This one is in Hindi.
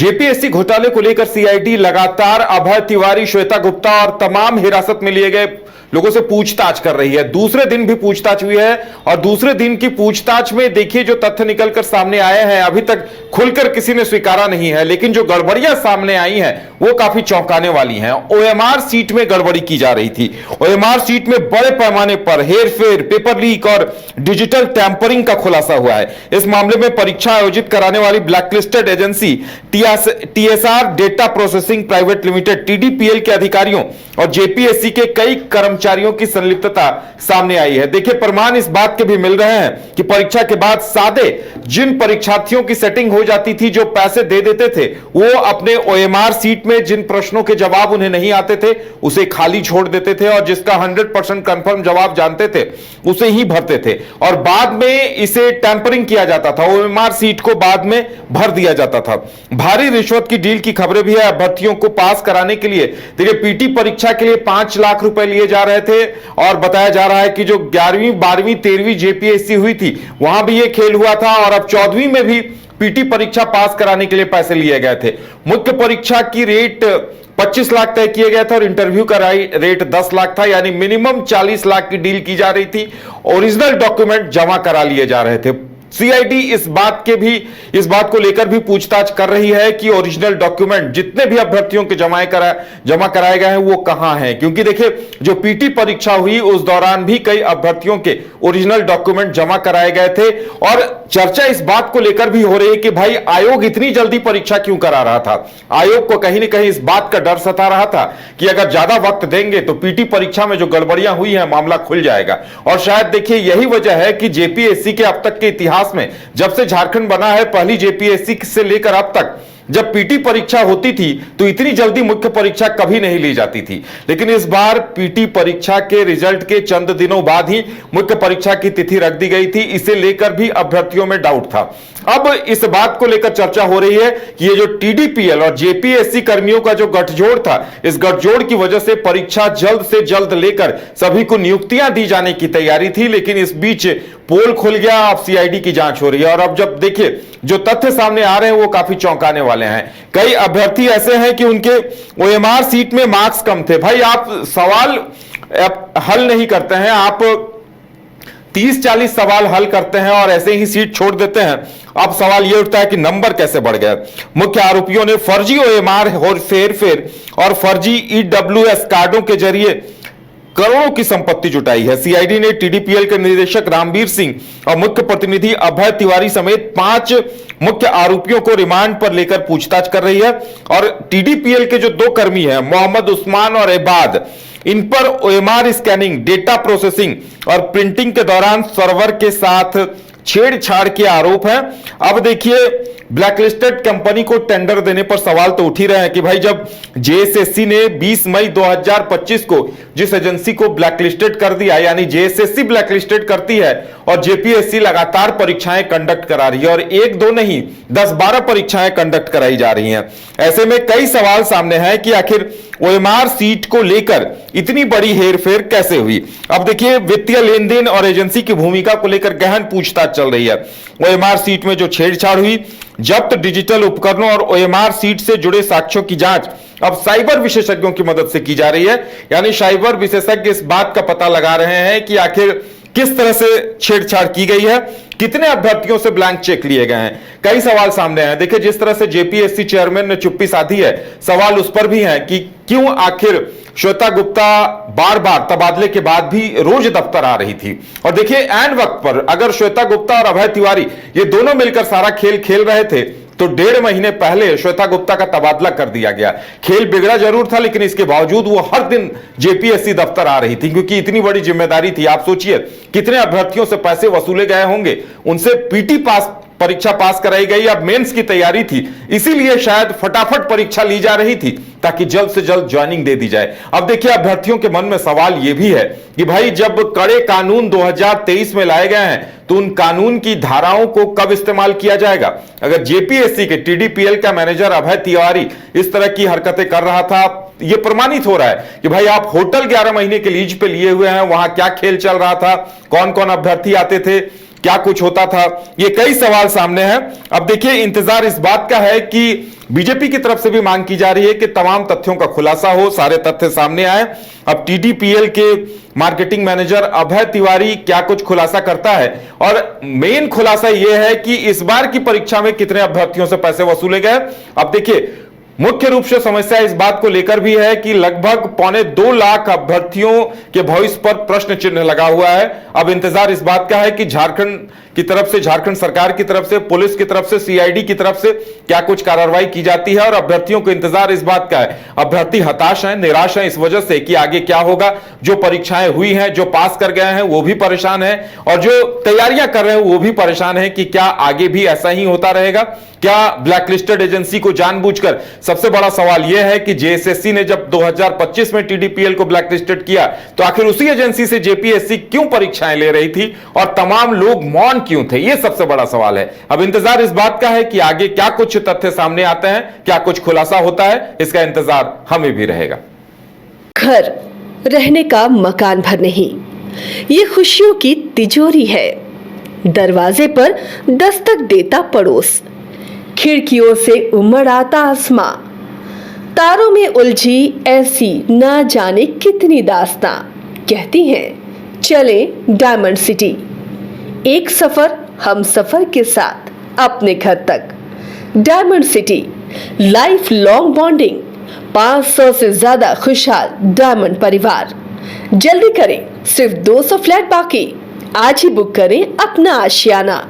जेपीएससी घोटाले को लेकर सीआईडी लगातार अभय तिवारी, श्वेता गुप्ता और तमाम हिरासत में लिए गए लोगों से पूछताछ कर रही है। दूसरे दिन भी पूछताछ हुई है और दूसरे दिन की पूछताछ में देखिए जो तथ्य निकलकर सामने आए हैं, अभी तक खुलकर किसी ने स्वीकारा नहीं है, लेकिन जो गड़बड़ियां सामने आई हैं वो काफी चौंकाने वाली हैं। ओएमआर सीट में गड़बड़ी की जा रही थी। ओएमआर सीट में बड़े पैमाने पर हेरफेर, पेपर लीक और डिजिटल टैंपरिंग का खुलासा हुआ है। इस मामले में परीक्षा आयोजित कराने वाली blacklisted agency TSR data processing private limited TDPL के अधिकारियों और जेपीएससी के कई कर्मचारियों की संलिप्तता सामने आई है। देखिए प्रमाण इस बात के भी मिल रहे हैं कि परीक्षा के बाद सादे जिन परीक्षार्थियों की सेटिंग हो जाती थी, जो पैसे दे देते थे, वो अपने ओएमआर सीट में जिन प्रश्नों के जवाब उन्हें नहीं आते थे उसे खाली छोड़ देते थे और जिसका 100% कंफर्म जवाब जानते थे उसे ही भरते थे और बाद में इसे टैंपरिंग किया जाता था। ओएमआर सीट को बाद में भर दिया जाता था। भारी रिश्वत की डील की खबरें भी है। अभ्यर्थियों को पास कराने के लिए देखिए पीटी परीक्षा के लिए 5 लाख रुपए लिए जा रहे थे और बताया जा रहा है कि जो 11वीं 12वीं 13वीं जेपीएससी हुई थी वहां भी यह खेल हुआ था और अब 14वीं में भी पीटी परीक्षा पास कराने के लिए पैसे लिए गए थे। मुख्य परीक्षा की रेट 25 लाख तय किया गया था और इंटरव्यू का रेट 10 लाख था, यानी मिनिमम 40 लाख की डील की जा रही थी। ओरिजिनल डॉक्यूमेंट जमा करा लिए जा रहे थे। सीआईडी इस बात को लेकर भी पूछताछ कर रही है कि ओरिजिनल डॉक्यूमेंट जितने भी अभ्यर्थियों के जमा कराए गए हैं वो कहां हैं, क्योंकि देखिए जो पीटी परीक्षा हुई उस दौरान भी कई अभ्यर्थियों के ओरिजिनल डॉक्यूमेंट जमा कराए गए थे और चर्चा इस बात को लेकर भी हो रही है कि भाई आयोग इतनी जल्दी परीक्षा क्यों करा रहा था। आयोग को कहीं ना कहीं इस बात का डर सता रहा था कि अगर ज्यादा वक्त देंगे तो पीटी परीक्षा में जो गड़बड़ियां हुई हैं मामला खुल जाएगा। और शायद देखिए यही वजह है कि जेपीएससी के अब तक के इतिहास में, जब से झारखंड बना है, पहली जेपीएससी से लेकर अब तक जब पीटी परीक्षा होती थी तो इतनी जल्दी मुख्य परीक्षा कभी नहीं ली जाती थी, लेकिन इस बार पीटी परीक्षा के रिजल्ट के चंद दिनों बाद ही मुख्य परीक्षा की तिथि रख दी गई थी। इसे लेकर भी अभ्यर्थियों में डाउट था। अब इस बात को लेकर चर्चा हो रही है कि ये जो टीडीपीएल और जेपीएससी कर्मियों का जो गठजोड़ था, इस गठजोड़ की वजह से परीक्षा जल्द से जल्द लेकर सभी को नियुक्तियां दी जाने की तैयारी थी, लेकिन इस बीच पोल खुल गया। अब सीआईडी की जांच हो रही है और अब जब देखिए जो तथ्य सामने आ रहे हैं वो काफी चौंकाने वाले हैं। कई अभ्यर्थी ऐसे हैं कि उनके ओएमआर सीट में मार्क्स कम थे। भाई आप सवाल हल नहीं करते हैं, आप 30-40 सवाल हल करते हैं और ऐसे ही सीट छोड़ देते हैं। अब सवाल यह उठता है कि नंबर कैसे बढ़ गए। मुख्य आरोपियों ने फर्जी ओएमआर और फेर और फर्जी ईडब्ल्यूएस कार्डों के जरिए करोड़ों की संपत्ति जुटाई है। सीआईडी ने टीडीपीएल के निदेशक रामवीर सिंह और मुख्य प्रतिनिधि अभय तिवारी समेत 5 मुख्य आरोपियों को रिमांड पर लेकर पूछताछ कर रही है और टीडीपीएल के जो 2 कर्मी हैं, मोहम्मद उस्मान और एबाद, इन पर ओएमआर स्कैनिंग, डेटा प्रोसेसिंग और प्रिंटिंग के दौरान सर्वर के साथ छेड़छाड़ के आरोप हैं। अब देखिए ब्लैकलिस्टेड कंपनी को टेंडर देने पर सवाल तो उठ ही रहे हैं कि भाई जब जेएसएससी ने 20 मई 2025 को जिस एजेंसी को ब्लैकलिस्टेड कर दिया, यानी जेएसएससी ब्लैकलिस्टेड करती है और जेपीएससी लगातार परीक्षाएं कंडक्ट करा रही है और 1-2 नहीं 10-12 परीक्षाएं कंडक्ट कराई जा रही हैं। ऐसे में कई सवाल सामने हैं कि आखिर ओएमआर सीट को लेकर इतनी बड़ी हेरफेर कैसे हुई। अब देखिए वित्तीय लेन देन और एजेंसी की भूमिका को लेकर गहन पूछताछ चल रही है। ओएमआर सीट में जो छेड़छाड़ हुई, जब्त डिजिटल उपकरणों और ओएमआर सीट से जुड़े साक्ष्यों की जांच अब साइबर विशेषज्ञों की मदद से की जा रही है। यानी साइबर विशेषज्ञ इस बात का पता लगा रहे हैं कि आखिर किस तरह से छेड़छाड़ की गई है, कितने अभ्यर्थियों से ब्लैंक चेक लिए गए हैं। कई सवाल सामने हैं। देखिए जिस तरह से जेपीएससी चेयरमैन ने चुप्पी साधी है, सवाल उस पर भी है कि क्यों आखिर श्वेता गुप्ता बार बार तबादले के बाद भी रोज दफ्तर आ रही थी। और देखिए एंड वक्त पर अगर श्वेता गुप्ता और अभय तिवारी ये दोनों मिलकर सारा खेल खेल रहे थे तो 1.5 महीने पहले श्वेता गुप्ता का तबादला कर दिया गया। खेल बिगड़ा जरूर था, लेकिन इसके बावजूद वो हर दिन जेपीएससी दफ्तर आ रही थी क्योंकि इतनी बड़ी जिम्मेदारी थी। आप सोचिए कितने अभ्यर्थियों से पैसे वसूले गए होंगे, उनसे पीटी परीक्षा पास कराई गई, अब मेंस की तैयारी थी, इसीलिए शायद फटाफट परीक्षा ली जा रही थी ताकि जल्द से जल्द ज्वाइनिंग दे दी जाए। अब देखिए अभ्यर्थियों के मन में सवाल यह भी है कि भाई जब कड़े कानून 2023 में लाए गए हैं तो उन कानून की धाराओं को कब इस्तेमाल किया जाएगा। अगर जेपीएससी के टीडीपीएल का मैनेजर अभय तिवारी इस तरह की हरकतें कर रहा था, यह प्रमाणित हो रहा है कि भाई आप होटल 11 महीने के लीज पे लिए हुए हैं, वहां क्या खेल चल रहा था, कौन कौन अभ्यर्थी आते थे, क्या कुछ होता था, ये कई सवाल सामने हैं। अब देखिए, इंतजार इस बात का है कि बीजेपी की तरफ से भी मांग की जा रही है कि तमाम तथ्यों का खुलासा हो, सारे तथ्य सामने आए। अब टीडीपीएल के मार्केटिंग मैनेजर अभय तिवारी क्या कुछ खुलासा करता है, और मेन खुलासा यह है कि इस बार की परीक्षा में कितने अभ्यर्थियों से पैसे वसूले गए। अब देखिए, मुख्य रूप से समस्या इस बात को लेकर भी है कि लगभग 1.25 लाख अभ्यर्थियों के भविष्य पर प्रश्न चिन्ह लगा हुआ है। अब इंतजार इस बात का है कि झारखंड की तरफ से, झारखंड सरकार की तरफ से, पुलिस की तरफ से, सीआईडी की तरफ से क्या कुछ कार्रवाई की जाती है। और अभ्यर्थियों को इंतजार इस बात का है, अभ्यर्थी हताश हैं, निराश हैं इस वजह से कि आगे क्या होगा। जो परीक्षाएं हुई हैं, जो पास कर गए हैं वो भी परेशान है, और जो तैयारियां कर रहे हैं वो भी परेशान है कि क्या आगे भी ऐसा ही होता रहेगा, क्या ब्लैकलिस्टेड एजेंसी को जानबूझकर। सबसे बड़ा सवाल यह है कि जेएसएससी ने जब 2025 में टीडीपीएल को ब्लैकलिस्टेड किया तो आखिर उसी एजेंसी से जेपीएससी क्यों परीक्षाएं ले रही थी और तमाम लोग मौन क्यों थे, यह सबसे बड़ा सवाल है। अब इंतजार इस बात का है कि आगे क्या कुछ तथ्य सामने आते हैं, क्या कुछ खुलासा होता है, इसका इंतजार हमें भी रहेगा। घर रहने का मकान भर नहीं, ये खुशियों की तिजोरी है। दरवाजे पर दस्तक देता पड़ोस, खिड़कियों से उमड़ आता आसमां, तारों में उलझी ऐसी ना जाने कितनी दास्तां। कहती हैं चले डायमंड सिटी, एक सफर हम सफर के साथ अपने घर तक। Diamond city, life long bonding, 500 से ज्यादा खुशहाल डायमंड परिवार। जल्दी करें, सिर्फ 200 फ्लैट बाकी। आज ही बुक करें अपना आशियाना।